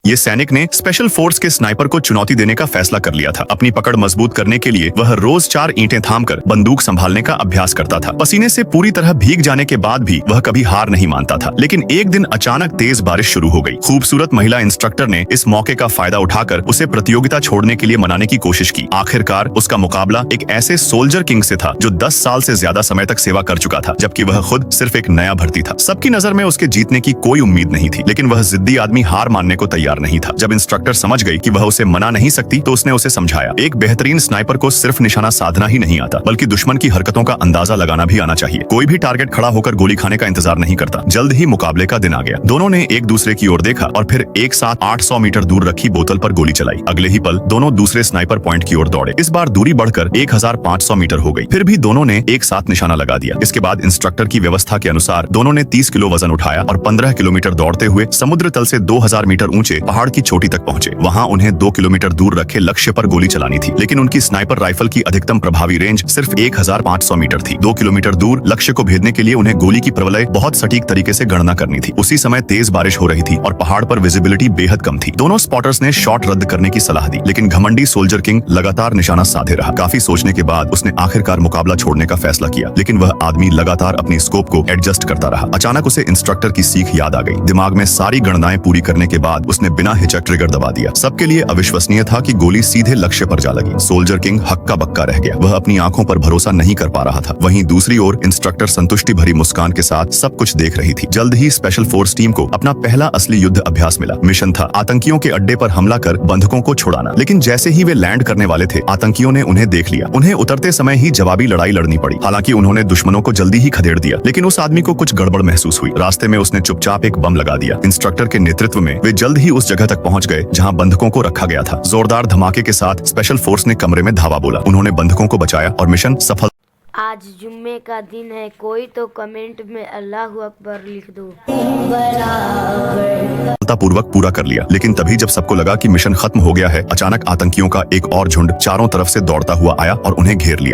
ये सैनिक ने स्पेशल फोर्स के स्नाइपर को चुनौती देने का फैसला कर लिया था। अपनी पकड़ मजबूत करने के लिए वह रोज 4 ईंटें थामकर बंदूक संभालने का अभ्यास करता था। पसीने से पूरी तरह भीग जाने के बाद भी वह कभी हार नहीं मानता था। लेकिन एक दिन अचानक तेज बारिश शुरू हो गई। खूबसूरत महिला इंस्ट्रक्टर ने इस मौके का फायदा उठाकर उसे प्रतियोगिता छोड़ने के लिए मनाने की कोशिश की। आखिरकार उसका मुकाबला एक ऐसे सोल्जर किंग से था जो 10 साल से ज्यादा समय तक सेवा कर चुका था, जबकि वह खुद सिर्फ एक नया भर्ती था। सबकी नजर में उसके जीतने की कोई उम्मीद नहीं थी, लेकिन वह जिद्दी आदमी हार मानने को तैयार नहीं था। जब इंस्ट्रक्टर समझ गई कि वह उसे मना नहीं सकती तो उसने उसे समझाया, एक बेहतरीन स्नाइपर को सिर्फ निशाना साधना ही नहीं आता, बल्कि दुश्मन की हरकतों का अंदाजा लगाना भी आना चाहिए। कोई भी टारगेट खड़ा होकर गोली खाने का इंतजार नहीं करता। जल्द ही मुकाबले का दिन आ गया। दोनों ने एक दूसरे की ओर देखा और फिर एक साथ 800 मीटर दूर रखी बोतल पर गोली चलाई। अगले ही पल दोनों दूसरे स्नाइपर पॉइंट की ओर दौड़े। इस बार दूरी बढ़कर 1500 मीटर हो गई। फिर भी दोनों ने एक साथ निशाना लगा दिया। इसके बाद इंस्ट्रक्टर की व्यवस्था के अनुसार दोनों ने 30 किलो वजन उठाया और 15 किलोमीटर दौड़ते हुए समुद्र तल से 2000 मीटर ऊंचे पहाड़ की चोटी तक पहुंचे। वहां उन्हें 2 किलोमीटर दूर रखे लक्ष्य पर गोली चलानी थी, लेकिन उनकी स्नाइपर राइफल की अधिकतम प्रभावी रेंज सिर्फ 1500 मीटर थी। 2 किलोमीटर दूर लक्ष्य को भेदने के लिए उन्हें गोली की प्रबलय बहुत सटीक तरीके से गणना करनी थी। उसी समय तेज बारिश हो रही थी और पहाड़ पर विजिबिलिटी बेहद कम थी। दोनों स्पॉटर्स ने शॉट रद्द करने की सलाह दी, लेकिन घमंडी सोल्जर किंग लगातार निशाना साधे रहा। काफी सोचने के बाद उसने आखिरकार मुकाबला छोड़ने का फैसला किया, लेकिन वह आदमी लगातार अपनी स्कोप को एडजस्ट करता रहा। अचानक उसे इंस्ट्रक्टर की सीख याद आ गई। दिमाग में सारी गणनाएं पूरी करने के बाद उसने बिना हिचक ट्रिगर दबा दिया। सबके लिए अविश्वसनीय था कि गोली सीधे लक्ष्य पर जा लगी। सोल्जर किंग हक्का बक्का रह गया। वह अपनी आंखों पर भरोसा नहीं कर पा रहा था। वहीं दूसरी ओर इंस्ट्रक्टर संतुष्टि भरी मुस्कान के साथ सब कुछ देख रही थी। जल्द ही स्पेशल फोर्स टीम को अपना पहला असली युद्ध अभ्यास मिला। मिशन था आतंकियों के अड्डे पर हमला कर बंधकों को छुड़ाना। लेकिन जैसे ही वे लैंड करने वाले थे, आतंकियों ने उन्हें देख लिया। उन्हें उतरते समय ही जवाबी लड़ाई लड़नी पड़ी। हालांकि उन्होंने दुश्मनों को जल्दी ही खदेड़ दिया, लेकिन उस आदमी को कुछ गड़बड़ महसूस हुई। रास्ते में उसने चुपचाप एक बम लगा दिया। इंस्ट्रक्टर के नेतृत्व में वे जल्द ही उस जगह तक पहुंच गए जहां बंधकों को रखा गया था। जोरदार धमाके के साथ स्पेशल फोर्स ने कमरे में धावा बोला। उन्होंने बंधकों को बचाया और मिशन सफल। आज जुम्मे का दिन है, कोई तो कमेंट में अल्लाह अकबर लिख दो। सफलतापूर्वक पूरा कर लिया। लेकिन तभी जब सबको लगा कि मिशन खत्म हो गया है, अचानक आतंकियों का एक और झुंड चारों तरफ से दौड़ता हुआ आया और उन्हें घेर लिया।